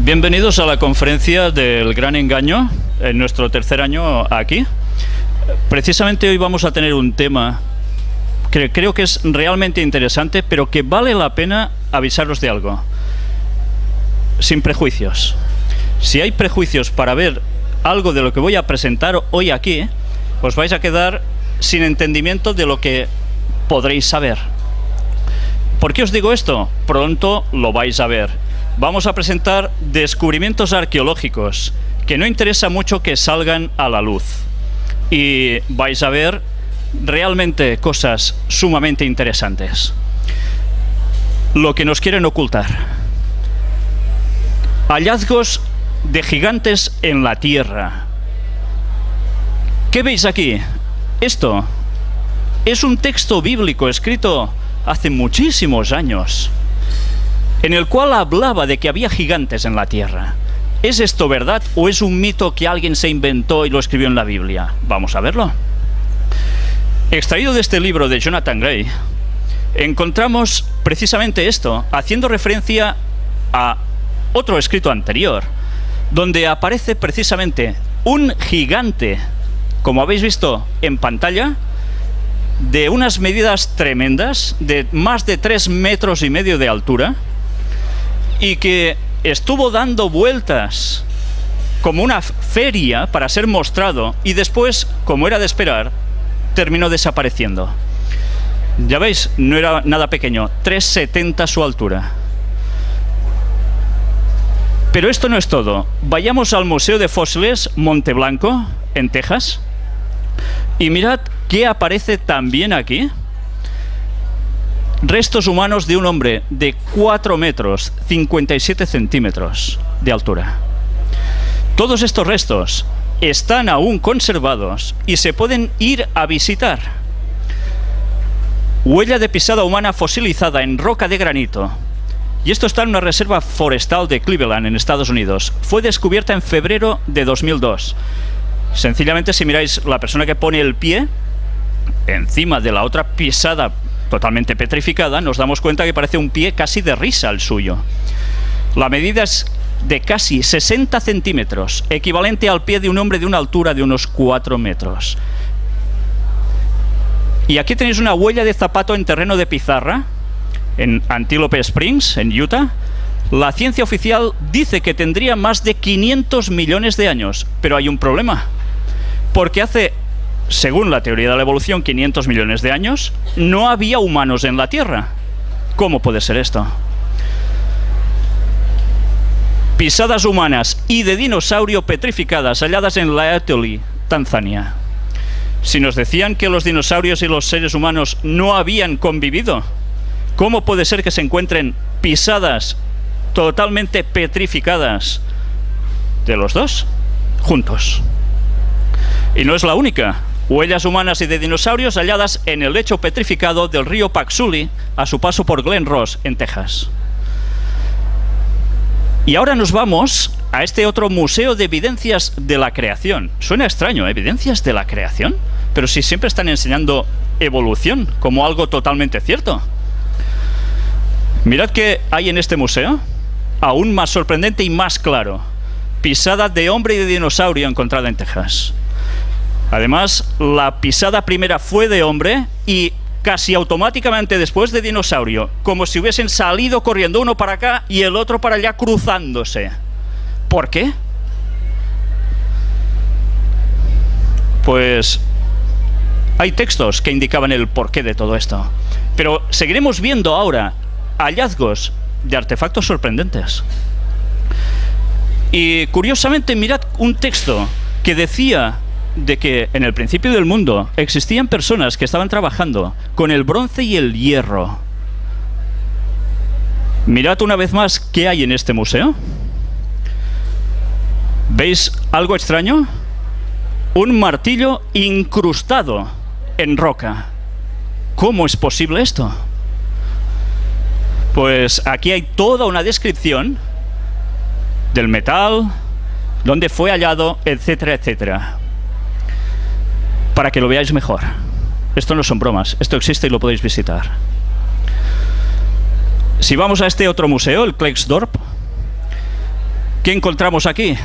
Bienvenidos a la conferencia del Gran Engaño, en nuestro tercer año aquí. Precisamente hoy vamos a tener un tema que creo que es realmente interesante, pero que vale la pena avisaros de algo. Sin prejuicios. Si hay prejuicios para ver algo de lo que voy a presentar hoy aquí, os vais a quedar sin entendimiento de lo que podréis saber. ¿Por qué os digo esto? Pronto lo vais a ver. Vamos a presentar descubrimientos arqueológicos que no interesa mucho que salgan a la luz. Y vais a ver realmente cosas sumamente interesantes. Lo que nos quieren ocultar. Hallazgos de gigantes en la Tierra. ¿Qué veis aquí? Esto es un texto bíblico escrito hace muchísimos años, en el cual hablaba de que había gigantes en la Tierra. ¿Es esto verdad o es un mito que alguien se inventó y lo escribió en la Biblia? Vamos a verlo. Extraído de este libro de Jonathan Gray, encontramos precisamente esto, haciendo referencia a otro escrito anterior, donde aparece precisamente un gigante, como habéis visto en pantalla, de unas medidas tremendas, de más de 3,5 metros de altura, y que estuvo dando vueltas como una feria para ser mostrado, y después, como era de esperar, terminó desapareciendo. Ya veis, no era nada pequeño, 3,70 su altura. Pero esto no es todo. Vayamos al Museo de Fósiles Monte Blanco, en Texas, y mirad qué aparece también aquí. Restos humanos de un hombre de 4 metros, 57 centímetros de altura. Todos estos restos están aún conservados y se pueden ir a visitar. Huella de pisada humana fosilizada en roca de granito. Y esto está en una reserva forestal de Cleveland, en Estados Unidos. Fue descubierta en febrero de 2002. Sencillamente, si miráis la persona que pone el pie encima de la otra pisada totalmente petrificada, nos damos cuenta que parece un pie casi de risa el suyo. La medida es de casi 60 centímetros, equivalente al pie de un hombre de una altura de unos 4 metros. Y aquí tenéis una huella de zapato en terreno de pizarra, en Antelope Springs, en Utah. La ciencia oficial dice que tendría más de 500 millones de años, pero hay un problema, porque hace, según la teoría de la evolución, 500 millones de años, no había humanos en la Tierra. ¿Cómo puede ser esto? Pisadas humanas y de dinosaurio petrificadas halladas en Laetoli, Tanzania. Si nos decían que los dinosaurios y los seres humanos no habían convivido, ¿cómo puede ser que se encuentren pisadas totalmente petrificadas de los dos juntos? Y no es la única. Huellas humanas y de dinosaurios halladas en el lecho petrificado del río Paxuli a su paso por Glen Ross, en Texas. Y ahora nos vamos a este otro museo de evidencias de la creación. Suena extraño, ¿eh? ¿Evidencias de la creación? Pero si siempre están enseñando evolución como algo totalmente cierto. Mirad qué hay en este museo, aún más sorprendente y más claro. Pisada de hombre y de dinosaurio encontrada en Texas. Además, la pisada primera fue de hombre y casi automáticamente después de dinosaurio, como si hubiesen salido corriendo uno para acá y el otro para allá cruzándose. ¿Por qué? Pues hay textos que indicaban el porqué de todo esto. Pero seguiremos viendo ahora hallazgos de artefactos sorprendentes. Y curiosamente, mirad un texto que decía de que en el principio del mundo existían personas que estaban trabajando con el bronce y el hierro. Mirad una vez más qué hay en este museo. ¿Veis algo extraño? Un martillo incrustado en roca. ¿Cómo es posible esto? Pues aquí hay toda una descripción del metal, dónde fue hallado, etcétera, etcétera. Para que lo veáis mejor. Esto no son bromas, esto existe y lo podéis visitar. Si vamos a este otro museo, el Klerksdorp, ¿Qué encontramos aquí?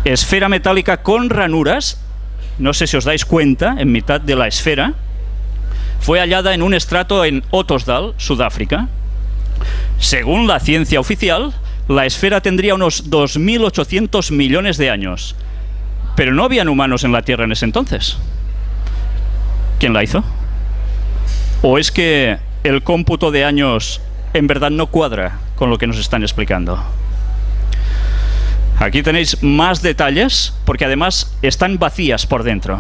Esfera metálica con ranuras. No sé si os dais cuenta, en mitad de la esfera. Fue hallada en un estrato en Ottosdal, Sudáfrica. Según la ciencia oficial, la esfera tendría unos 2.800 millones de años. Pero no habían humanos en la Tierra en ese entonces. ¿Quién la hizo? ¿O es que el cómputo de años en verdad no cuadra con lo que nos están explicando? Aquí tenéis más detalles, porque además están vacías por dentro.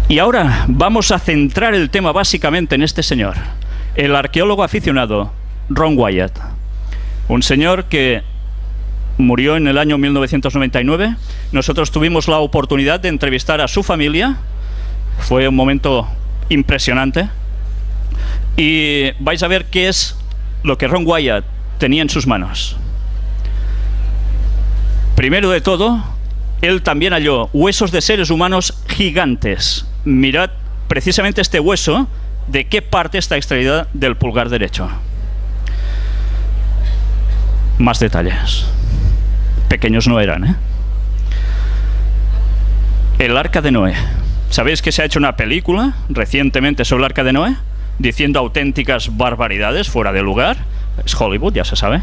Y ahora vamos a centrar el tema básicamente en este señor, el arqueólogo aficionado Ron Wyatt. Un señor que murió en el año 1999. Nosotros tuvimos la oportunidad de entrevistar a su familia. Fue un momento impresionante. Y vais a ver qué es lo que Ron Wyatt tenía en sus manos. Primero de todo, él también halló huesos de seres humanos gigantes. Mirad precisamente este hueso, de qué parte está extraída del pulgar derecho. Más detalles. Pequeños no eran, ¿eh? El Arca de Noé. ¿Sabéis que se ha hecho una película recientemente sobre el Arca de Noé? Diciendo auténticas barbaridades fuera de lugar. Es Hollywood, ya se sabe.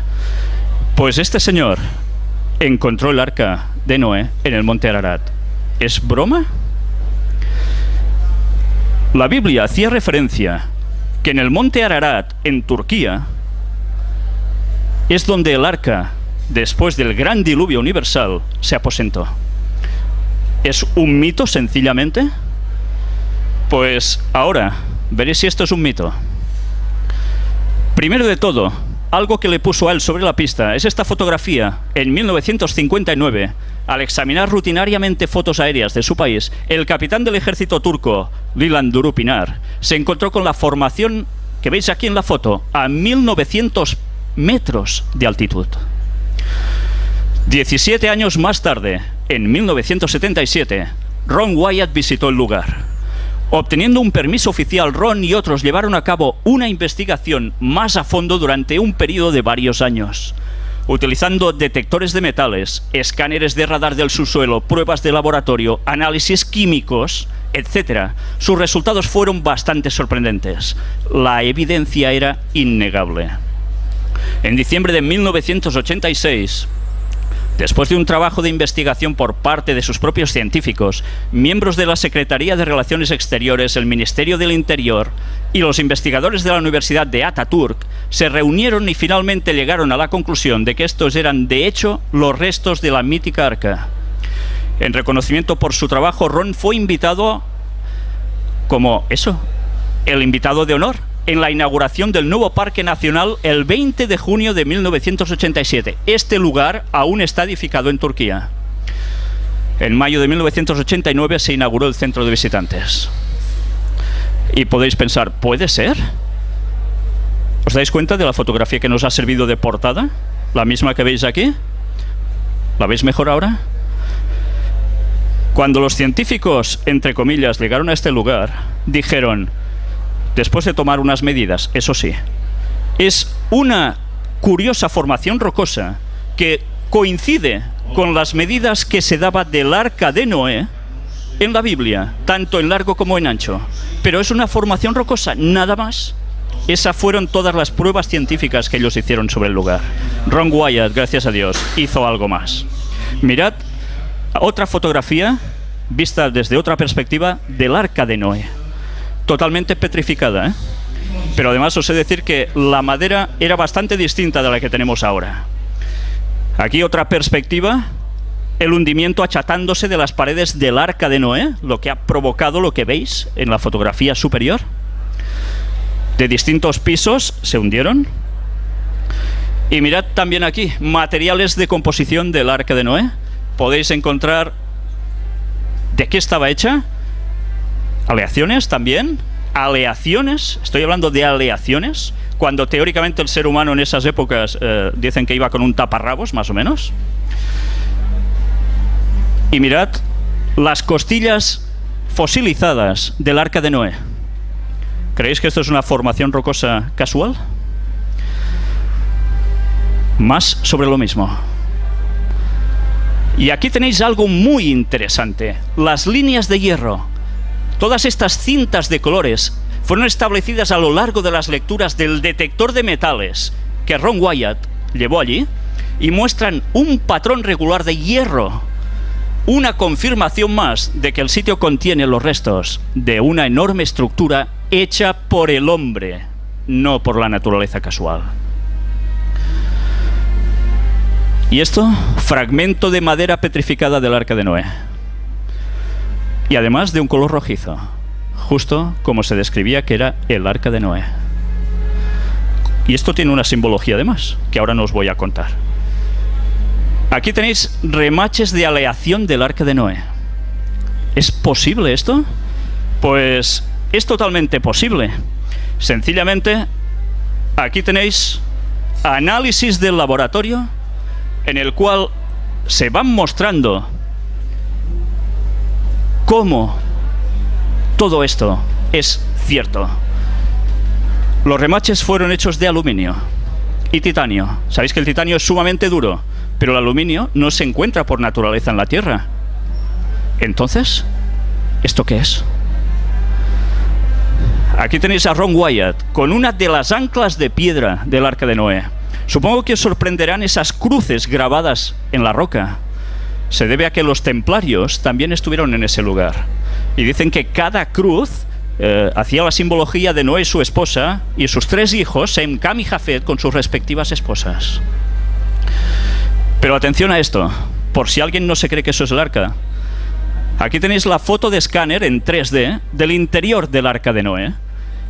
Pues este señor encontró el Arca de Noé en el monte Ararat. ¿Es broma? La Biblia hacía referencia que en el monte Ararat, en Turquía, es donde el arca, después del gran diluvio universal, se aposentó. ¿Es un mito, sencillamente? Pues ahora veréis si esto es un mito. Primero de todo, algo que le puso a él sobre la pista es esta fotografía. En 1959, al examinar rutinariamente fotos aéreas de su país, el capitán del ejército turco, Liland Durupinar, se encontró con la formación que veis aquí en la foto, a 1900 metros de altitud. 17 años más tarde, en 1977, Ron Wyatt visitó el lugar. Obteniendo un permiso oficial, Ron y otros llevaron a cabo una investigación más a fondo durante un periodo de varios años. Utilizando detectores de metales, escáneres de radar del subsuelo, pruebas de laboratorio, análisis químicos, etc., sus resultados fueron bastante sorprendentes. La evidencia era innegable. En diciembre de 1986, después de un trabajo de investigación por parte de sus propios científicos, miembros de la Secretaría de Relaciones Exteriores, el Ministerio del Interior y los investigadores de la Universidad de Ataturk se reunieron y finalmente llegaron a la conclusión de que estos eran, de hecho, los restos de la mítica arca. En reconocimiento por su trabajo, Ron fue invitado como el invitado de honor en la inauguración del nuevo Parque Nacional el 20 de junio de 1987. Este lugar aún está edificado en Turquía. En mayo de 1989 se inauguró el centro de visitantes. Y podéis pensar, ¿puede ser? ¿Os dais cuenta de la fotografía que nos ha servido de portada? La misma que veis aquí. ¿La veis mejor ahora? Cuando los científicos, entre comillas, llegaron a este lugar, dijeron, después de tomar unas medidas, eso sí, es una curiosa formación rocosa que coincide con las medidas que se daba del Arca de Noé en la Biblia, tanto en largo como en ancho. Pero es una formación rocosa, nada más. Esas fueron todas las pruebas científicas que ellos hicieron sobre el lugar. Ron Wyatt, gracias a Dios, hizo algo más. Mirad otra fotografía vista desde otra perspectiva del Arca de Noé. Totalmente petrificada, ¿eh? Pero además os he de decir que la madera era bastante distinta de la que tenemos ahora. Aquí otra perspectiva, el hundimiento achatándose de las paredes del Arca de Noé, lo que ha provocado lo que veis en la fotografía superior. De distintos pisos se hundieron. Y mirad también aquí, materiales de composición del Arca de Noé. Podéis encontrar de qué estaba hecha. Aleaciones también. Aleaciones, estoy hablando de aleaciones, cuando teóricamente el ser humano en esas épocas dicen que iba con un taparrabos, más o menos. Y mirad las costillas fosilizadas del Arca de Noé. ¿Creéis que esto es una formación rocosa casual? Más sobre lo mismo. Y aquí tenéis algo muy interesante. Las líneas de hierro. Todas estas cintas de colores fueron establecidas a lo largo de las lecturas del detector de metales que Ron Wyatt llevó allí y muestran un patrón regular de hierro. Una confirmación más de que el sitio contiene los restos de una enorme estructura hecha por el hombre, no por la naturaleza casual. Y esto, fragmento de madera petrificada del Arca de Noé. Y además de un color rojizo, justo como se describía que era el Arca de Noé. Y esto tiene una simbología además, que ahora no os voy a contar. Aquí tenéis remaches de aleación del Arca de Noé. ¿Es posible esto? Pues es totalmente posible. Sencillamente, aquí tenéis análisis del laboratorio en el cual se van mostrando cómo todo esto es cierto. Los remaches fueron hechos de aluminio y titanio. Sabéis que el titanio es sumamente duro, pero el aluminio no se encuentra por naturaleza en la Tierra. Entonces, ¿esto qué es? Aquí tenéis a Ron Wyatt con una de las anclas de piedra del Arca de Noé. Supongo que os sorprenderán esas cruces grabadas en la roca. Se debe a que los templarios también estuvieron en ese lugar. Y dicen que cada cruz hacía la simbología de Noé y su esposa y sus 3 hijos, Sem, Cam y Jafet, con sus respectivas esposas. Pero atención a esto, por si alguien no se cree que eso es el arca. Aquí tenéis la foto de escáner en 3D del interior del Arca de Noé,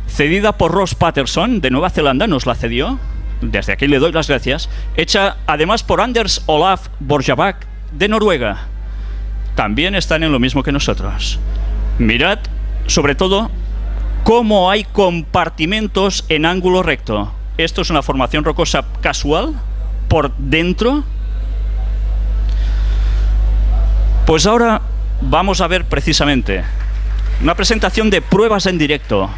cedida por Ross Patterson de Nueva Zelanda, nos la cedió. Desde aquí le doy las gracias. Hecha además por Anders Olaf Borjabak de Noruega. También están en lo mismo que nosotros. Mirad, sobre todo, cómo hay compartimentos en ángulo recto. Esto es una formación rocosa casual por dentro. Pues ahora vamos a ver precisamente una presentación de pruebas en directo.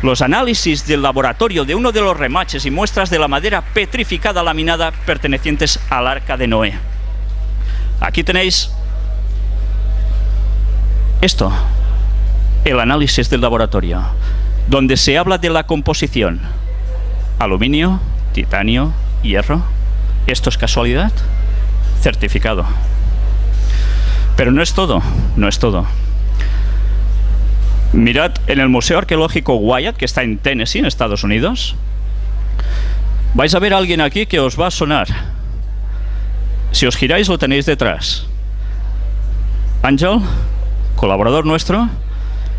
Los análisis del laboratorio de uno de los remaches y muestras de la madera petrificada laminada pertenecientes al Arca de Noé. Aquí tenéis esto, el análisis del laboratorio, donde se habla de la composición. Aluminio, titanio, hierro. ¿Esto es casualidad? Certificado. Pero no es todo, no es todo. Mirad en el Museo Arqueológico Wyatt, que está en Tennessee, en Estados Unidos. Vais a ver a alguien aquí que os va a sonar. Si os giráis lo tenéis detrás. Ángel, colaborador nuestro,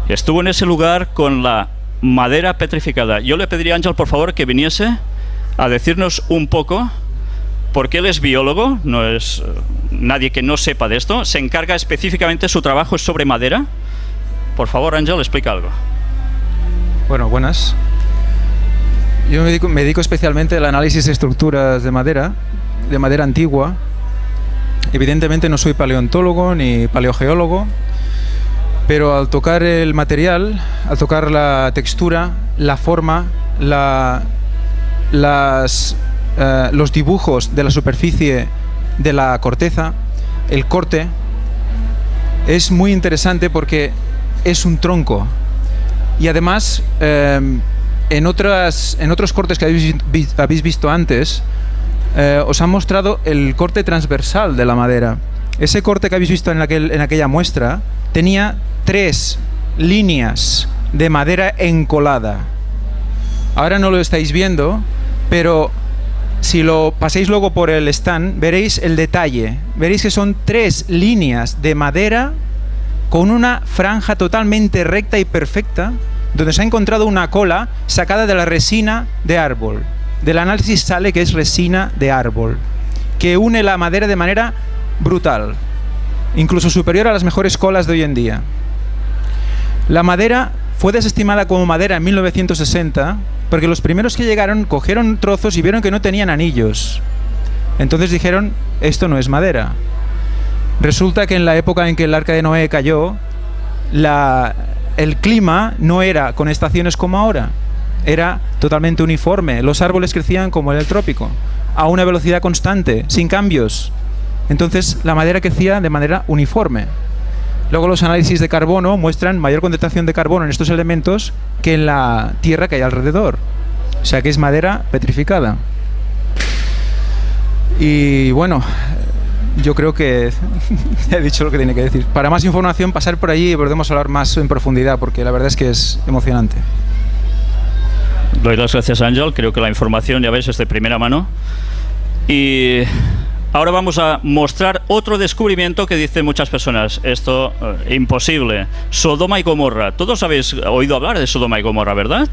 estuvo en ese lugar con la madera petrificada. Yo le pediría a Ángel, por favor, que viniese a decirnos un poco, porque él es biólogo, no es nadie que no sepa de esto, se encarga específicamente, su trabajo es sobre madera. Por favor, Ángel, explica algo. Bueno, buenas. Yo me dedico especialmente al análisis de estructuras de madera antigua. Evidentemente no soy paleontólogo ni paleogeólogo, pero al tocar el material, al tocar la textura, la forma, los dibujos de la superficie de la corteza, el corte, es muy interesante porque es un tronco. Y además, en otros cortes que habéis visto antes, os han mostrado el corte transversal de la madera. Ese corte que habéis visto en aquella muestra tenía 3 líneas de madera encolada. Ahora no lo estáis viendo, pero si lo paséis luego por el stand, veréis el detalle. Veréis que son 3 líneas de madera con una franja totalmente recta y perfecta, donde se ha encontrado una cola sacada de la resina de árbol. Del análisis sale que es resina de árbol, que une la madera de manera brutal, incluso superior a las mejores colas de hoy en día. La madera fue desestimada como madera en 1960 porque los primeros que llegaron cogieron trozos y vieron que no tenían anillos. Entonces dijeron, esto no es madera. Resulta que en la época en que el Arca de Noé cayó, el clima no era con estaciones como ahora, era totalmente uniforme. Los árboles crecían como en el trópico. a una velocidad constante, sin cambios. Entonces la madera crecía de manera uniforme. Luego los análisis de carbono muestran mayor concentración de carbono en estos elementos que en la tierra que hay alrededor. O sea que es madera petrificada. Y bueno, yo creo que he dicho lo que tenía que decir. Para más información, pasar por allí y podemos hablar más en profundidad, porque la verdad es que es emocionante. Doy las gracias, Ángel. Creo que la información, ya ves, es de primera mano. Y ahora vamos a mostrar otro descubrimiento que dicen muchas personas. Esto, imposible. Sodoma y Gomorra. Todos habéis oído hablar de Sodoma y Gomorra, ¿verdad?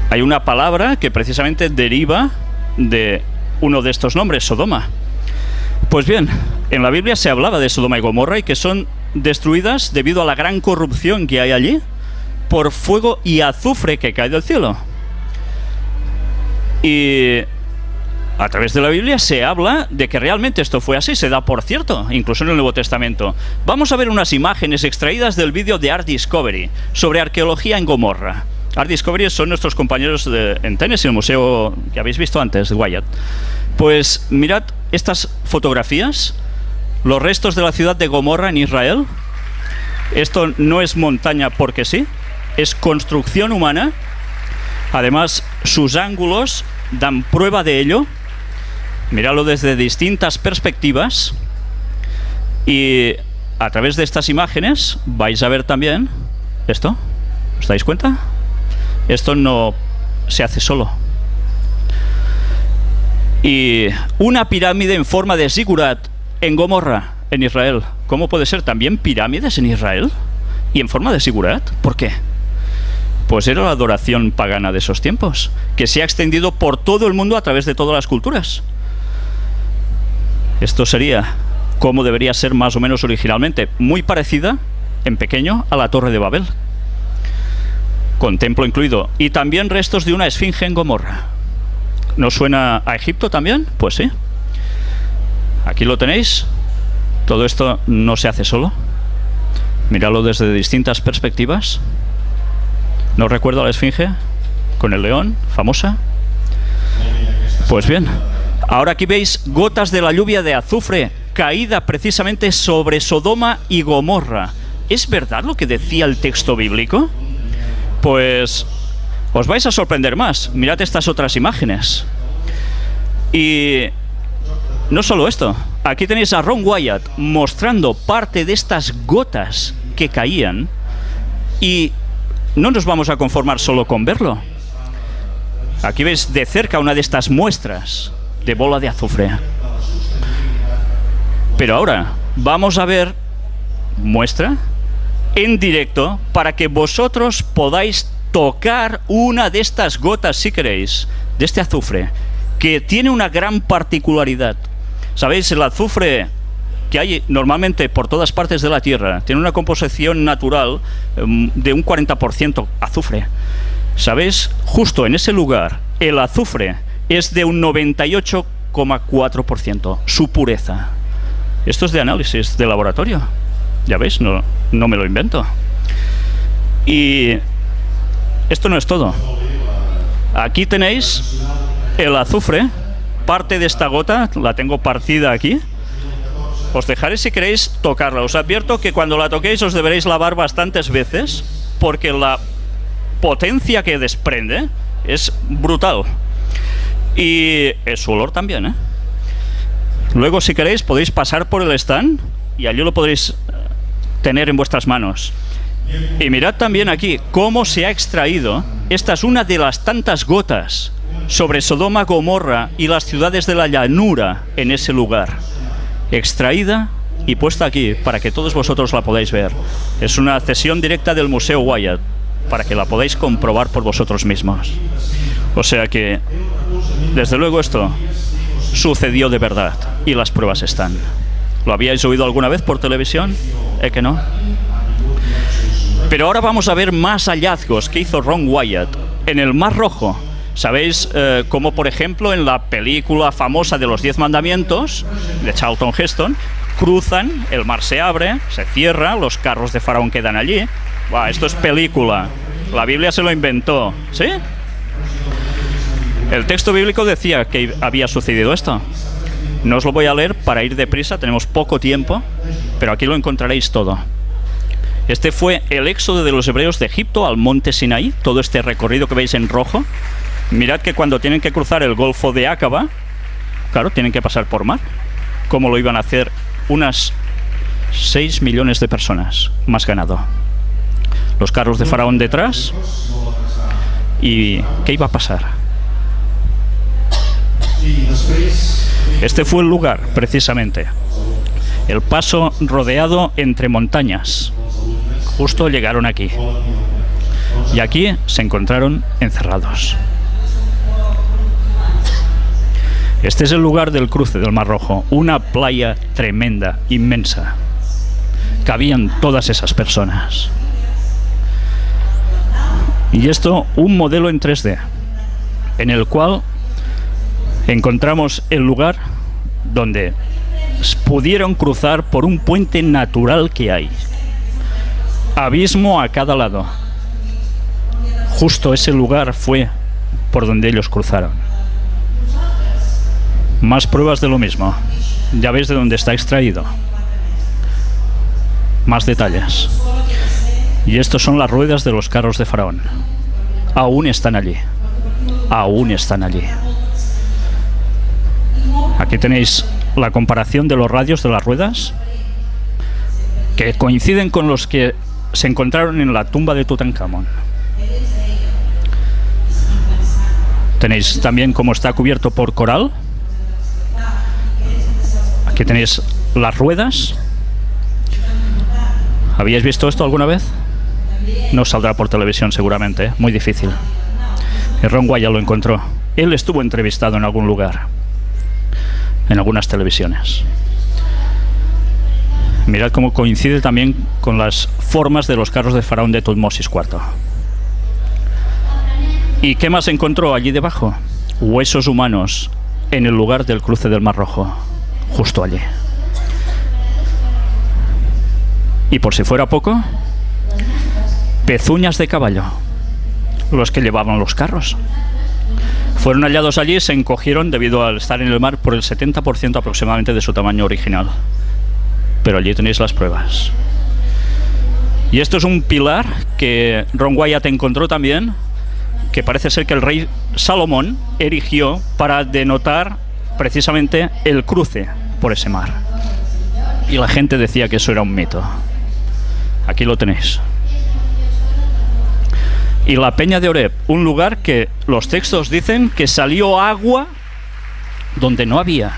Hay una palabra que precisamente deriva de uno de estos nombres, Sodoma. Pues bien, en la Biblia se hablaba de Sodoma y Gomorra y que son destruidas debido a la gran corrupción que hay allí por fuego y azufre que cae del cielo. Y a través de la Biblia se habla de que realmente esto fue así, se da por cierto, incluso en el Nuevo Testamento. Vamos a ver unas imágenes extraídas del vídeo de Art Discovery sobre arqueología en Gomorra. Art Discovery son nuestros compañeros en Tennessee, el museo que habéis visto antes, de Wyatt. Pues mirad estas fotografías, los restos de la ciudad de Gomorra en Israel. Esto no es montaña porque sí, es construcción humana. Además, sus ángulos dan prueba de ello. Miradlo desde distintas perspectivas. Y a través de estas imágenes vais a ver también esto. ¿Os dais cuenta? Esto no se hace solo. Y una pirámide en forma de zigurat en Gomorra, en Israel. ¿Cómo puede ser también pirámides en Israel? ¿Y en forma de zigurat? ¿Por qué? Pues era la adoración pagana de esos tiempos, que se ha extendido por todo el mundo a través de todas las culturas. Esto sería como debería ser más o menos originalmente, muy parecida, en pequeño, a la Torre de Babel, con templo incluido, y también restos de una esfinge en Gomorra. ¿No suena a Egipto también? Pues sí. Aquí lo tenéis. Todo esto no se hace solo. Miradlo desde distintas perspectivas. ¿No recuerdo a la esfinge? Con el león, famosa. Pues bien, ahora aquí veis gotas de la lluvia de azufre caída precisamente sobre Sodoma y Gomorra. ¿Es verdad lo que decía el texto bíblico? Pues os vais a sorprender más. Mirad estas otras imágenes. Y no solo esto. Aquí tenéis a Ron Wyatt mostrando parte de estas gotas que caían. Y no nos vamos a conformar solo con verlo. Aquí veis de cerca una de estas muestras de bola de azufre. Pero ahora vamos a ver muestra en directo para que vosotros podáis tocar una de estas gotas, si queréis, de este azufre, que tiene una gran particularidad. ¿Sabéis? El azufre que hay normalmente por todas partes de la Tierra tiene una composición natural de un 40% azufre. ¿Sabéis? Justo en ese lugar, el azufre es de un 98,4%, su pureza. Esto es de análisis de laboratorio. Ya veis, no me lo invento. Y esto no es todo. Aquí tenéis el azufre, parte de esta gota, la tengo partida aquí. Os dejaré si queréis tocarla. Os advierto que cuando la toquéis os deberéis lavar bastantes veces, porque la potencia que desprende es brutal. Y su olor también, ¿eh? Luego, si queréis, podéis pasar por el stand y allí lo podréis tener en vuestras manos. Y mirad también aquí cómo se ha extraído. Esta es una de las tantas gotas sobre Sodoma, Gomorra y las ciudades de la llanura en ese lugar. Extraída y puesta aquí para que todos vosotros la podáis ver. Es una cesión directa del Museo Wyatt para que la podáis comprobar por vosotros mismos. O sea que, desde luego, esto sucedió de verdad y las pruebas están. ¿Lo habíais oído alguna vez por televisión? ¿Que no? Pero ahora vamos a ver más hallazgos que hizo Ron Wyatt en el Mar Rojo. ¿Sabéis? Como por ejemplo en la película famosa de los 10 mandamientos de Charlton Heston, cruzan, el mar se abre, se cierra, los carros de Faraón quedan allí. Esto es película. La Biblia se lo inventó, ¿sí? El texto bíblico decía que había sucedido esto. No os lo voy a leer para ir deprisa, tenemos poco tiempo, pero aquí lo encontraréis todo. Este fue el éxodo de los hebreos de Egipto al monte Sinaí, todo este recorrido que veis en rojo. Mirad que cuando tienen que cruzar el Golfo de Aqaba, claro, tienen que pasar por mar. ¿Cómo lo iban a hacer? Unas 6 millones de personas, más ganado. Los carros de Faraón detrás. ¿Y qué iba a pasar? Este fue el lugar, precisamente. El paso rodeado entre montañas. Justo llegaron aquí. Y aquí se encontraron encerrados. Este es el lugar del cruce del Mar Rojo. Una playa tremenda, inmensa. Cabían todas esas personas. Y esto, un modelo en 3D, en el cual encontramos el lugar donde pudieron cruzar por un puente natural que hay. Abismo a cada lado. Justo ese lugar fue por donde ellos cruzaron. Más pruebas de lo mismo. Ya veis de dónde está extraído. Más detalles. Y estos son las ruedas de los carros de Faraón. Aún están allí. Aún están allí. Aquí tenéis la comparación de los radios de las ruedas, que coinciden con los que se encontraron en la tumba de Tutankamón. Tenéis también cómo está cubierto por coral. Aquí tenéis las ruedas. ¿Habíais visto esto alguna vez? No saldrá por televisión seguramente, ¿eh? Muy difícil. Y Ron Wyatt lo encontró. Él estuvo entrevistado en algún lugar, en algunas televisiones. Mirad cómo coincide también con las formas de los carros de Faraón de Tutmosis IV. ¿Y qué más encontró allí debajo? Huesos humanos en el lugar del cruce del Mar Rojo, justo allí. Y por si fuera poco, pezuñas de caballo, los que llevaban los carros. Fueron hallados allí y se encogieron debido al estar en el mar por el 70% aproximadamente de su tamaño original. Pero allí tenéis las pruebas. Y esto es un pilar que Ron Wyatt encontró también, que parece ser que el rey Salomón erigió para denotar precisamente el cruce por ese mar. Y la gente decía que eso era un mito. Aquí lo tenéis. Y la peña de Oreb, un lugar que los textos dicen que salió agua donde no había,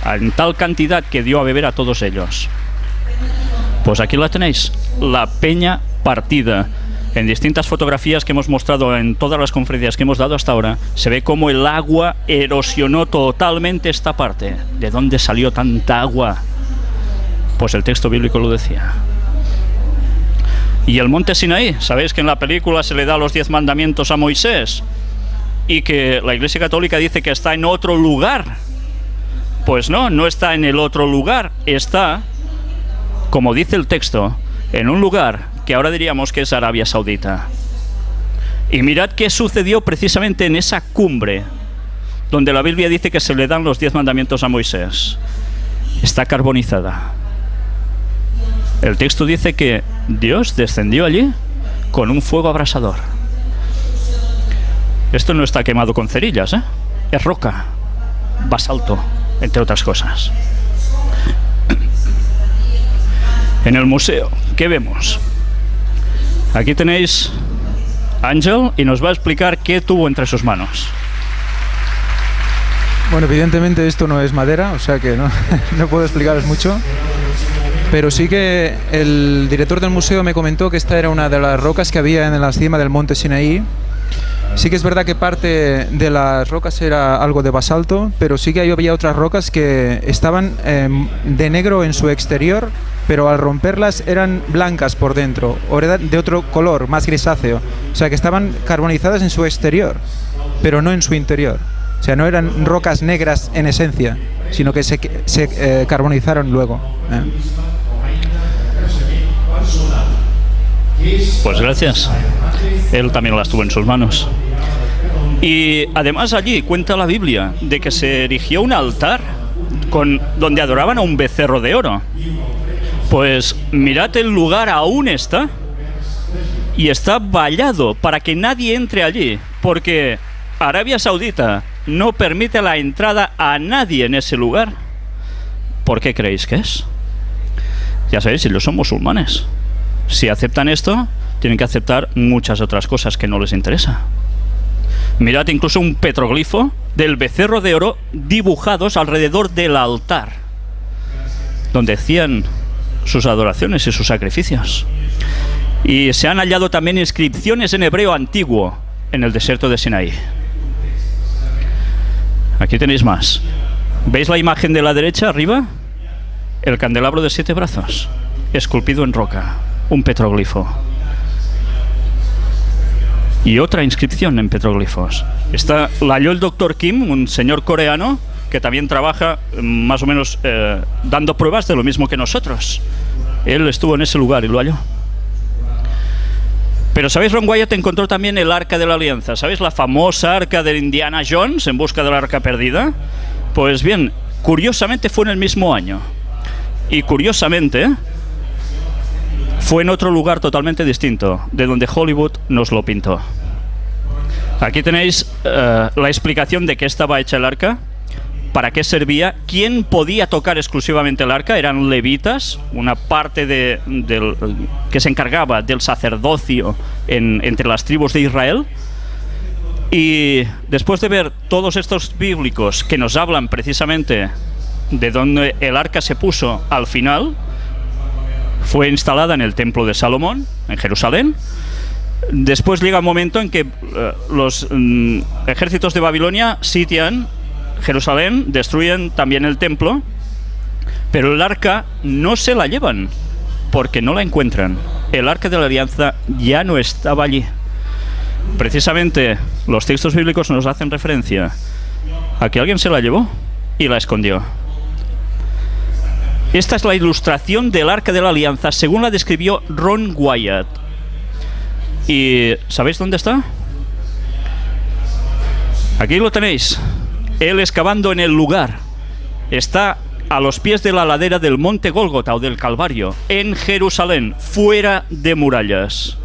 en tal cantidad que dio a beber a todos ellos. Pues aquí la tenéis, la peña partida. En distintas fotografías que hemos mostrado en todas las conferencias que hemos dado hasta ahora, se ve cómo el agua erosionó totalmente esta parte. ¿De dónde salió tanta agua? Pues el texto bíblico lo decía. Y el monte Sinaí, sabéis que en la película se le da los 10 mandamientos a Moisés y que la Iglesia Católica dice que está en otro lugar. Pues no, no está en el otro lugar, está, como dice el texto, en un lugar que ahora diríamos que es Arabia Saudita. Y mirad qué sucedió precisamente en esa cumbre, donde la Biblia dice que se le dan los 10 mandamientos a Moisés. Está carbonizada. El texto dice que Dios descendió allí con un fuego abrasador. Esto no está quemado con cerillas, ¿eh? Es roca, basalto, entre otras cosas. En el museo, ¿qué vemos? Aquí tenéis Ángel y nos va a explicar qué tuvo entre sus manos. Bueno, evidentemente esto no es madera, o sea que no puedo explicaros mucho. Pero sí que el director del museo me comentó que esta era una de las rocas que había en la cima del monte Sinaí. Sí que es verdad que parte de las rocas era algo de basalto, pero sí que había otras rocas que estaban de negro en su exterior, pero al romperlas eran blancas por dentro, o eran de otro color, más grisáceo. O sea que estaban carbonizadas en su exterior, pero no en su interior. O sea, no eran rocas negras en esencia, sino que se carbonizaron luego. Pues gracias. Él también las tuvo en sus manos. Y además allí cuenta la Biblia de que se erigió un altar donde adoraban a un becerro de oro. Pues mirad, el lugar aún está, y está vallado para que nadie entre allí, porque Arabia Saudita no permite la entrada a nadie en ese lugar. ¿Por qué creéis que es? Ya sabéis, si ellos son musulmanes. Si aceptan esto, tienen que aceptar muchas otras cosas que no les interesa. Mirad incluso un petroglifo del becerro de oro dibujados alrededor del altar, donde hacían sus adoraciones y sus sacrificios. Y se han hallado también inscripciones en hebreo antiguo en el desierto de Sinaí. Aquí tenéis más. ¿Veis la imagen de la derecha arriba? El candelabro de 7 brazos, esculpido en roca, un petroglifo. Y otra inscripción en petroglifos. La halló el Dr. Kim, un señor coreano que también trabaja más o menos dando pruebas de lo mismo que nosotros. Él estuvo en ese lugar y lo halló. Pero ¿sabéis? Ron Wyatt encontró también el Arca de la Alianza. ¿Sabéis? La famosa Arca de Indiana Jones en busca de la Arca perdida. Pues bien, curiosamente fue en el mismo año. Y curiosamente fue en otro lugar totalmente distinto de donde Hollywood nos lo pintó. Aquí tenéis la explicación de qué estaba hecha el arca, para qué servía, quién podía tocar exclusivamente el arca. Eran levitas, una parte que se encargaba del sacerdocio entre las tribus de Israel. Y después de ver todos estos bíblicos que nos hablan precisamente de donde el arca se puso al final, fue instalada en el templo de Salomón, en Jerusalén. Después llega un momento en que los ejércitos de Babilonia sitian Jerusalén, destruyen también el templo, pero el arca no se la llevan porque no la encuentran. El arca de la alianza ya no estaba allí. Precisamente los textos bíblicos nos hacen referencia a que alguien se la llevó y la escondió. Esta es la ilustración del Arca de la Alianza según la describió Ron Wyatt. ¿Y sabéis dónde está? Aquí lo tenéis. Él excavando en el lugar. Está a los pies de la ladera del monte Gólgota o del Calvario, en Jerusalén, fuera de murallas.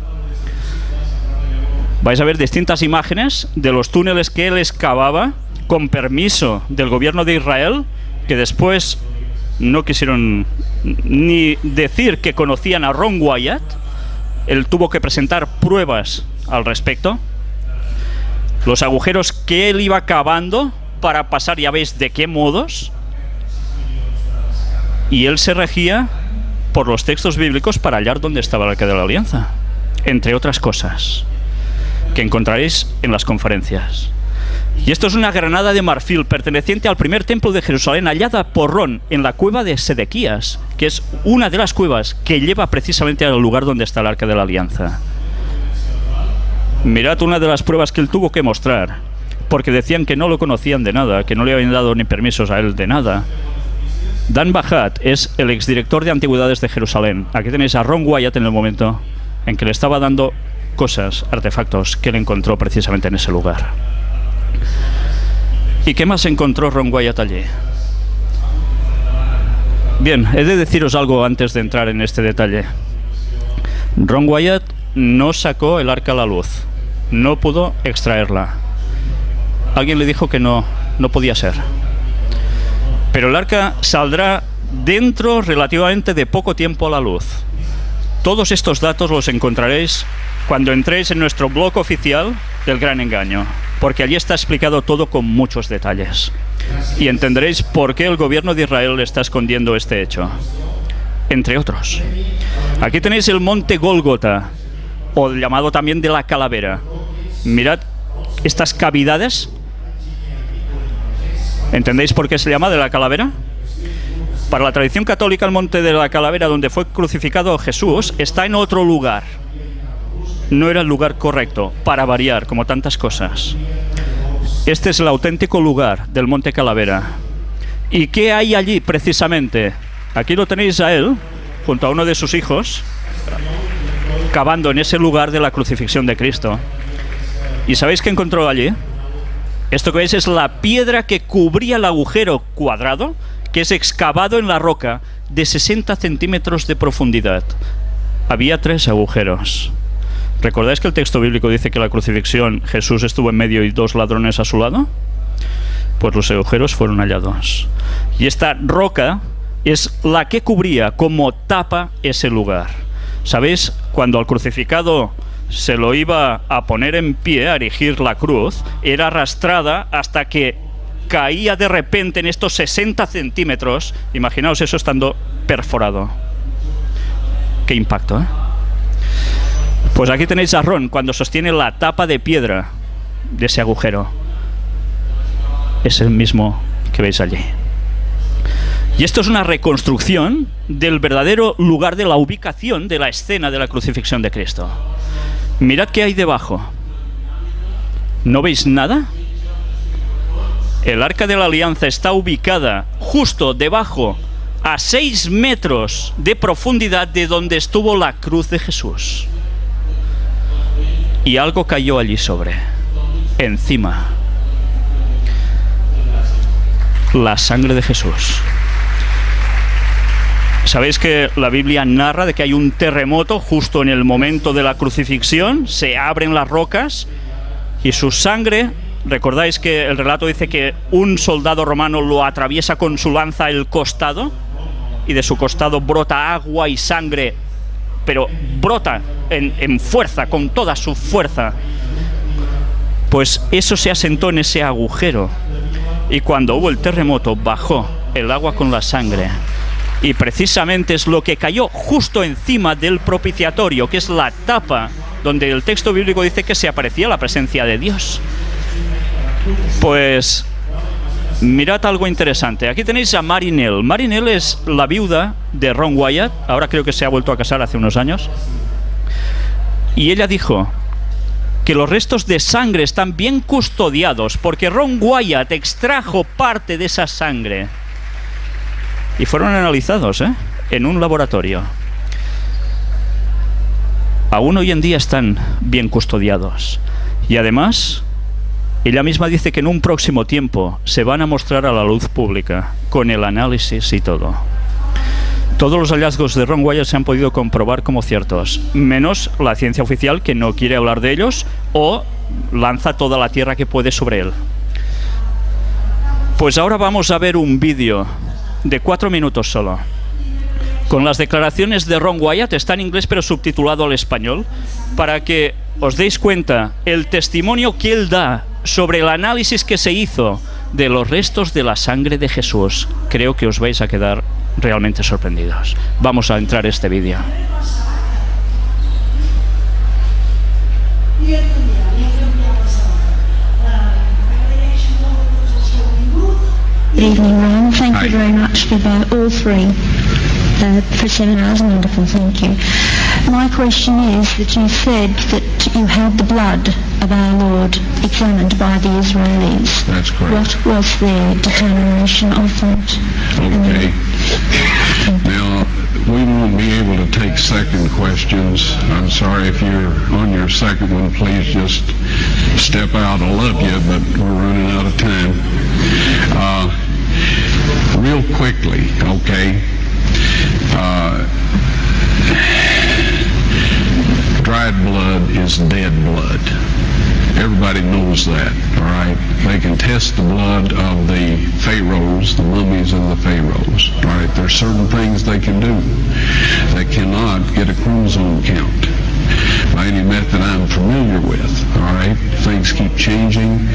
Vais a ver distintas imágenes de los túneles que él excavaba con permiso del gobierno de Israel, que después no quisieron ni decir que conocían a Ron Wyatt. Él tuvo que presentar pruebas al respecto. Los agujeros que él iba cavando para pasar, ya veis de qué modos. Y él se regía por los textos bíblicos para hallar dónde estaba el Arca de la Alianza, entre otras cosas que encontraréis en las conferencias. Y esto es una granada de marfil perteneciente al primer templo de Jerusalén, hallada por Ron en la cueva de Sedequías, que es una de las cuevas que lleva precisamente al lugar donde está el Arca de la Alianza. Mirad una de las pruebas que él tuvo que mostrar, porque decían que no lo conocían de nada, que no le habían dado ni permisos a él de nada. Dan Bajat es el exdirector de antigüedades de Jerusalén. Aquí tenéis a Ron Wyatt en el momento en que le estaba dando cosas, artefactos que él encontró precisamente en ese lugar. ¿Y qué más encontró Ron Wyatt allí? Bien, he de deciros algo antes de entrar en este detalle. Ron Wyatt no sacó el arca a la luz, no pudo extraerla. Alguien le dijo que no podía ser. Pero el arca saldrá dentro relativamente de poco tiempo a la luz. Todos estos datos los encontraréis cuando entréis en nuestro blog oficial del Gran Engaño, porque allí está explicado todo con muchos detalles. Y entenderéis por qué el gobierno de Israel está escondiendo este hecho, entre otros. Aquí tenéis el monte Gólgota, o llamado también de la calavera. Mirad estas cavidades. ¿Entendéis por qué se llama de la calavera? Para la tradición católica, el monte de la calavera donde fue crucificado Jesús está en otro lugar. No era el lugar correcto, para variar, como tantas cosas. Este es el auténtico lugar del monte Calavera. ¿Y qué hay allí precisamente? Aquí lo tenéis a él, junto a uno de sus hijos, cavando en ese lugar de la crucifixión de Cristo. ¿Y sabéis qué encontró allí? Esto que veis es la piedra que cubría el agujero cuadrado, que es excavado en la roca de 60 centímetros de profundidad. Había 3 agujeros. ¿Recordáis que el texto bíblico dice que la crucifixión Jesús estuvo en medio y 2 ladrones a su lado? Pues los agujeros fueron hallados. Y esta roca es la que cubría como tapa ese lugar. ¿Sabéis? Cuando al crucificado se lo iba a poner en pie, a erigir la cruz, era arrastrada hasta que caía de repente en estos 60 centímetros. Imaginaos eso estando perforado. ¡Qué impacto!, ¿eh? Pues aquí tenéis a Ron cuando sostiene la tapa de piedra de ese agujero. Es el mismo que veis allí. Y esto es una reconstrucción del verdadero lugar de la ubicación de la escena de la crucifixión de Cristo. Mirad qué hay debajo. ¿No veis nada? El Arca de la Alianza está ubicada justo debajo, a 6 metros de profundidad de donde estuvo la cruz de Jesús. Y algo cayó allí encima. La sangre de Jesús. ¿Sabéis que la Biblia narra de que hay un terremoto justo en el momento de la crucifixión? Se abren las rocas y su sangre... ¿Recordáis que el relato dice que un soldado romano lo atraviesa con su lanza el costado? Y de su costado brota agua y sangre, pero brota en fuerza, con toda su fuerza. Pues eso se asentó en ese agujero. Y cuando hubo el terremoto, bajó el agua con la sangre. Y precisamente es lo que cayó justo encima del propiciatorio, que es la tapa donde el texto bíblico dice que se aparecía la presencia de Dios. Pues mirad algo interesante. Aquí tenéis a Marinelle. Marinelle es la viuda de Ron Wyatt. Ahora creo que se ha vuelto a casar hace unos años. Y ella dijo que los restos de sangre están bien custodiados porque Ron Wyatt extrajo parte de esa sangre. Y fueron analizados, en un laboratorio. Aún hoy en día están bien custodiados. Y además... ella misma dice que en un próximo tiempo se van a mostrar a la luz pública, con el análisis y todo. Todos los hallazgos de Ron Wyatt se han podido comprobar como ciertos, menos la ciencia oficial, que no quiere hablar de ellos o lanza toda la tierra que puede sobre él. Pues ahora vamos a ver un vídeo de 4 minutos solo, con las declaraciones de Ron Wyatt. Está en inglés pero subtitulado al español, para que os deis cuenta el testimonio que él da sobre el análisis que se hizo de los restos de la sangre de Jesús. Creo que os vais a quedar realmente sorprendidos. Vamos a entrar a este vídeo. Good evening, Ron. Thank you very much for all 3. For seminars, wonderful, thank you. My question is that you said that you had the blood of our Lord examined by the Israelis. That's correct. What was their determination of that? Okay. Now, we won't be able to take second questions. I'm sorry if you're on your second one, please just step out. I love you, but we're running out of time. Real quickly, okay. Dried blood is dead blood. Everybody knows that, all right? They can test the blood of the pharaohs, the mummies and the pharaohs, all right? There's certain things they can do. They cannot get a chromosome count by any method I'm familiar with, all right? Things keep changing.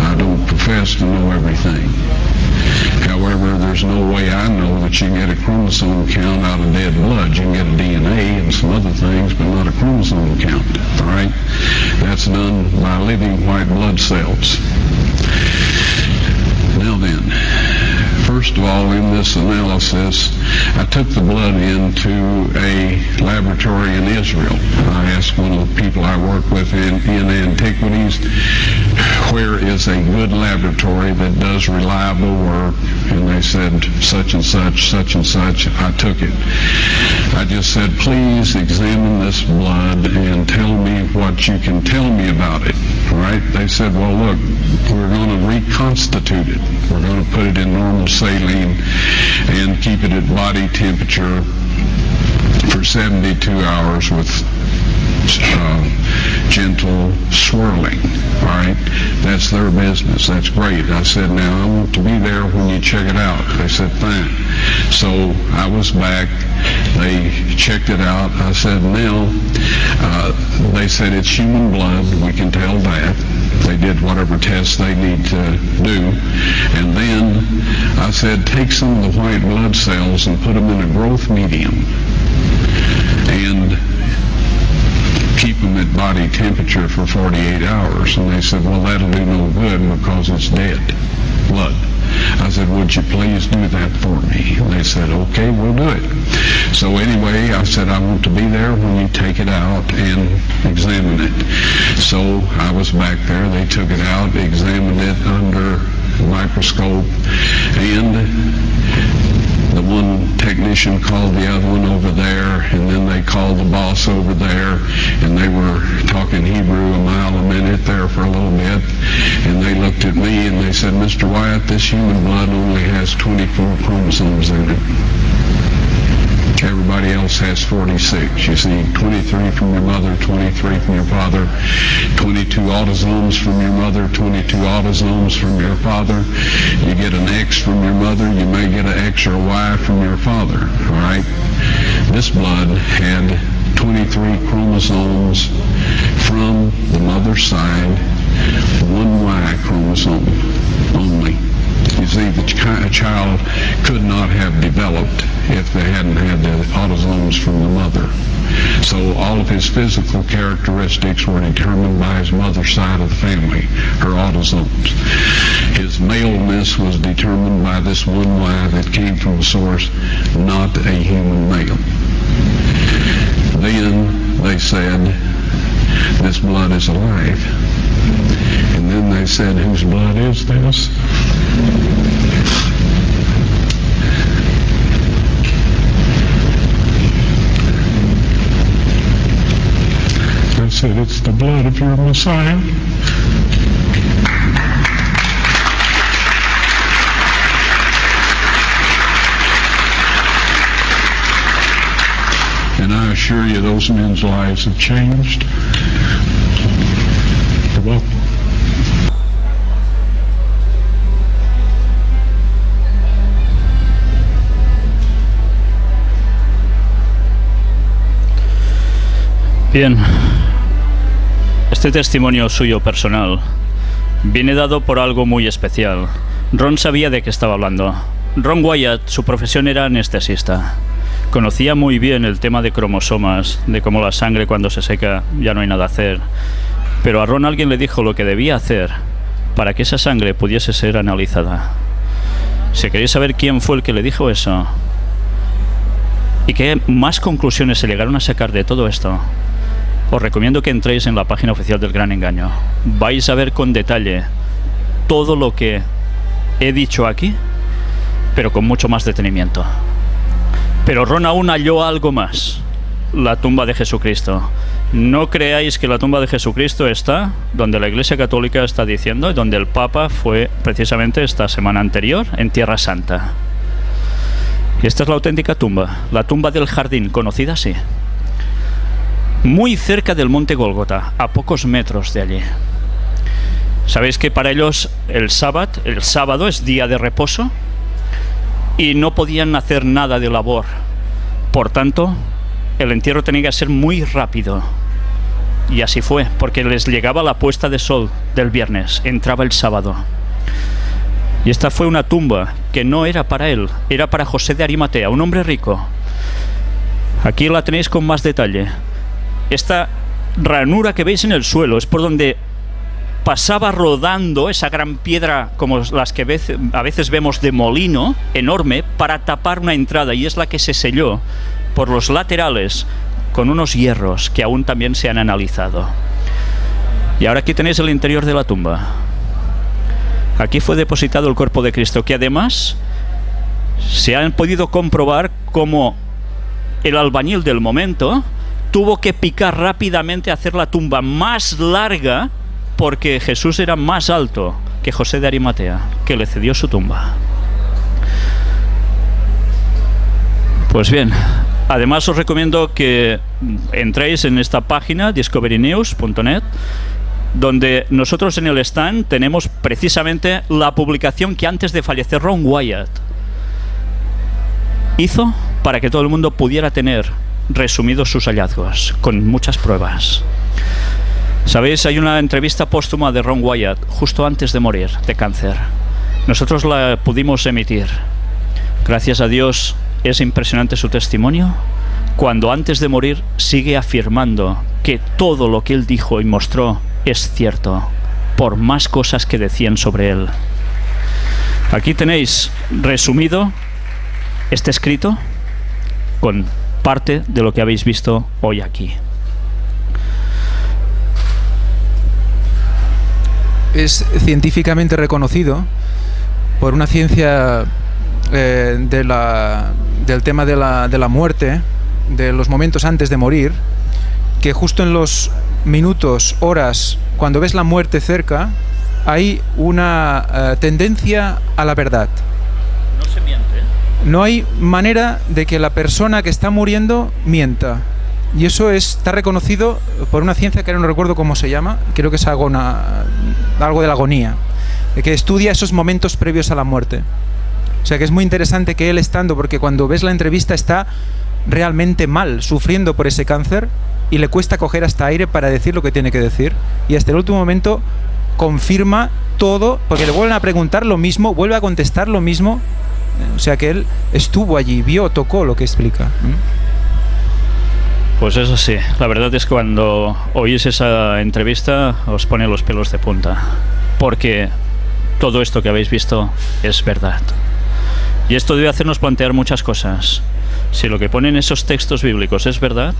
I don't profess to know everything. However, there's no way I know that you can get a chromosome count out of dead blood. You can get a DNA and some other things, but not a chromosome count, all right? That's done by living white blood cells. Now then, first of all, in this analysis, I took the blood into a laboratory in Israel. I asked one of the people I work with in antiquities where is a good laboratory that does reliable work? And they said, such and such, such and such. I took it. I just said, please examine this blood and tell me what you can tell me about it. All right? They said, well, look, we're going to reconstitute it. We're going to put it in normal saline and keep it at body temperature for 72 hours with gentle swirling. All right, that's their business. That's great. I said, now I want to be there when you check it out. They said, fine. So I was back. They checked it out. I said, now, they said it's human blood. We can tell that. They did whatever tests they need to do. And then I said, take some of the white blood cells and put them in a growth medium and keep them at body temperature for 48 hours. And they said, well, that'll do no good because it's dead blood. I said, would you please do that for me? And they said, okay, we'll do it. So anyway, I said, I want to be there when you take it out and examine it. So I was back there. They took it out, examined it under a microscope, and the one technician called the other one over there, and then they called the boss over there, and they were talking Hebrew a mile a minute there for a little bit, and they looked at me and they said, Mr. Wyatt, this human blood only has 24 chromosomes in it. Everybody else has 46. You see, 23 from your mother, 23 from your father, 22 autosomes from your mother, 22 autosomes from your father. You get an X from your mother, you may get an X or a Y from your father, all right? This blood had 23 chromosomes from the mother's side, one Y chromosome only. You see, a child could not have developed if they hadn't had the autosomes from the mother. So all of his physical characteristics were determined by his mother's side of the family, her autosomes. His maleness was determined by this one Y that came from a source, not a human male. Then they said, this blood is alive. And then they said, whose blood is this? I said, it's the blood of your Messiah. And I assure you, those men's lives have changed. You're welcome. Bien, este testimonio suyo personal viene dado por algo muy especial. Ron sabía de qué estaba hablando. Ron Wyatt, su profesión era anestesista. Conocía muy bien el tema de cromosomas, de cómo la sangre cuando se seca ya no hay nada a hacer. Pero a Ron alguien le dijo lo que debía hacer para que esa sangre pudiese ser analizada. Si queréis saber quién fue el que le dijo eso y qué más conclusiones se llegaron a sacar de todo esto, os recomiendo que entréis en la página oficial del Gran Engaño. Vais a ver con detalle todo lo que he dicho aquí, pero con mucho más detenimiento. Pero Ron aún halló algo más: la tumba de Jesucristo. No creáis que la tumba de Jesucristo está donde la Iglesia Católica está diciendo y donde el Papa fue precisamente esta semana anterior, en Tierra Santa. Y esta es la auténtica tumba, la tumba del jardín, conocida así. Muy cerca del monte Gólgota, a pocos metros de allí. ¿Sabéis que para ellos el sábado es día de reposo? Y no podían hacer nada de labor. Por tanto, el entierro tenía que ser muy rápido. Y así fue, porque les llegaba la puesta de sol del viernes, entraba el sábado. Y esta fue una tumba que no era para él, era para José de Arimatea, un hombre rico. Aquí la tenéis con más detalle. Esta ranura que veis en el suelo es por donde pasaba rodando esa gran piedra, como las que a veces vemos de molino, enorme, para tapar una entrada, y es la que se selló por los laterales con unos hierros que aún también se han analizado. Y ahora aquí tenéis el interior de la tumba. Aquí fue depositado el cuerpo de Cristo, que además se han podido comprobar cómo el albañil del momento tuvo que picar rápidamente, hacer la tumba más larga, porque Jesús era más alto que José de Arimatea, que le cedió su tumba. Pues bien, además os recomiendo que entréis en esta página discoverynews.net, donde nosotros en el stand tenemos precisamente la publicación que antes de fallecer Ron Wyatt hizo para que todo el mundo pudiera tener resumidos sus hallazgos, con muchas pruebas. Sabéis, hay una entrevista póstuma de Ron Wyatt justo antes de morir de cáncer. Nosotros la pudimos emitir. Gracias a Dios, es impresionante su testimonio, cuando antes de morir sigue afirmando que todo lo que él dijo y mostró es cierto, por más cosas que decían sobre él. Aquí tenéis resumido este escrito con parte de lo que habéis visto hoy aquí. Es científicamente reconocido por una ciencia del tema de la muerte, de los momentos antes de morir, que justo en los minutos, horas, cuando ves la muerte cerca, hay una tendencia a la verdad. No se miente. No hay manera de que la persona que está muriendo mienta. Y eso está reconocido por una ciencia que ahora no recuerdo cómo se llama, creo que es algo de la agonía, que estudia esos momentos previos a la muerte. O sea que es muy interesante que él estando, porque cuando ves la entrevista está realmente mal, sufriendo por ese cáncer, y le cuesta coger hasta aire para decir lo que tiene que decir, y hasta el último momento confirma todo, porque le vuelven a preguntar lo mismo, vuelve a contestar lo mismo. O sea que él estuvo allí, vio, tocó lo que explica. Pues eso sí, la verdad es que cuando oís esa entrevista os pone los pelos de punta, porque todo esto que habéis visto es verdad. Y esto debe hacernos plantear muchas cosas. Si lo que ponen esos textos bíblicos es verdad,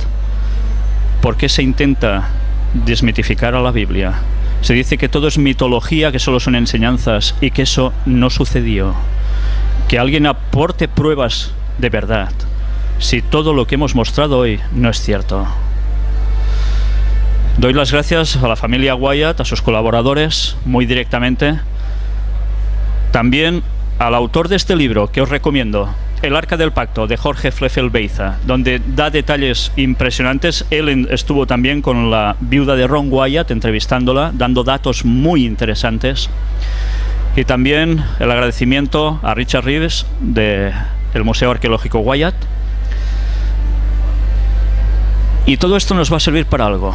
¿por qué se intenta desmitificar a la Biblia? Se dice que todo es mitología, que solo son enseñanzas, y que eso no sucedió. Que alguien aporte pruebas de verdad, si todo lo que hemos mostrado hoy no es cierto. Doy las gracias a la familia Wyatt, a sus colaboradores, muy directamente. También al autor de este libro, que os recomiendo, El Arca del Pacto, de Jorge Fleffel Beiza, donde da detalles impresionantes. Él estuvo también con la viuda de Ron Wyatt, entrevistándola, dando datos muy interesantes. Y también el agradecimiento a Richard Reeves, del Museo Arqueológico Wyatt. Y todo esto nos va a servir para algo.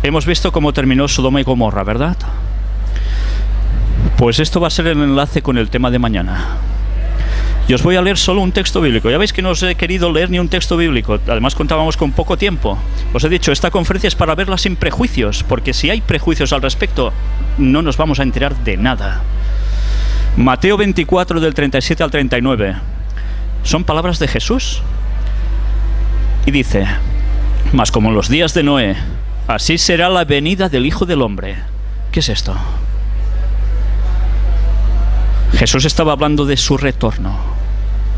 Hemos visto cómo terminó Sodoma y Gomorra, ¿verdad? Pues esto va a ser el enlace con el tema de mañana. Y os voy a leer solo un texto bíblico. Ya veis que no os he querido leer ni un texto bíblico. Además contábamos con poco tiempo. Os he dicho, esta conferencia es para verla sin prejuicios, porque si hay prejuicios al respecto, no nos vamos a enterar de nada. Mateo 24, del 37 al 39. Son palabras de Jesús. Y dice: mas como en los días de Noé, así será la venida del Hijo del Hombre. ¿Qué es esto? Jesús estaba hablando de su retorno,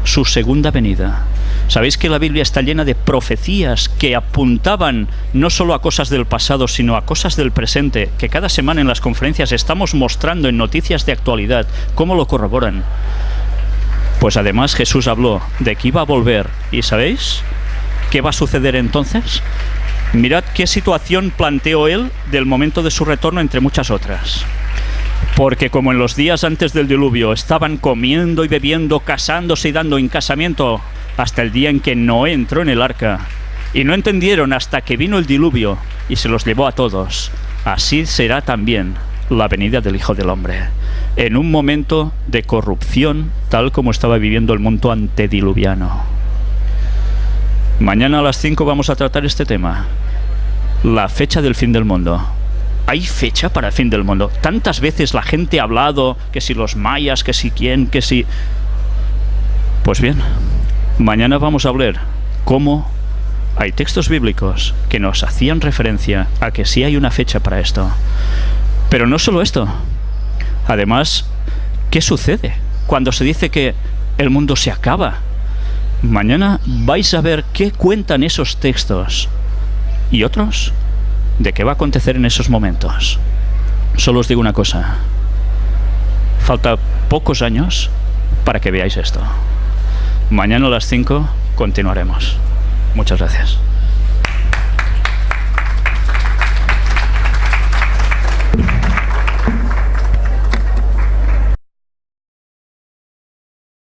su segunda venida. Sabéis que la Biblia está llena de profecías que apuntaban no solo a cosas del pasado, sino a cosas del presente, que cada semana en las conferencias estamos mostrando en noticias de actualidad cómo lo corroboran. Pues además Jesús habló de que iba a volver. ¿Y sabéis qué va a suceder entonces? Mirad qué situación planteó él del momento de su retorno, entre muchas otras. Porque como en los días antes del diluvio estaban comiendo y bebiendo, casándose y dando en casamiento hasta el día en que Noé entró en el arca, y no entendieron hasta que vino el diluvio y se los llevó a todos, así será también la venida del Hijo del Hombre, en un momento de corrupción tal como estaba viviendo el mundo antediluviano. Mañana a las 5 vamos a tratar este tema, la fecha del fin del mundo. ¿Hay fecha para el fin del mundo? Tantas veces la gente ha hablado que si los mayas, que si quién, que si... Pues bien, mañana vamos a hablar cómo hay textos bíblicos que nos hacían referencia a que sí hay una fecha para esto. Pero no solo esto. Además, ¿Qué sucede cuando se dice que el mundo se acaba? Mañana vais a ver qué cuentan esos textos y otros de qué va a acontecer en esos momentos. Solo os digo una cosa. Falta pocos años para que veáis esto. Mañana a las 5 continuaremos. Muchas gracias.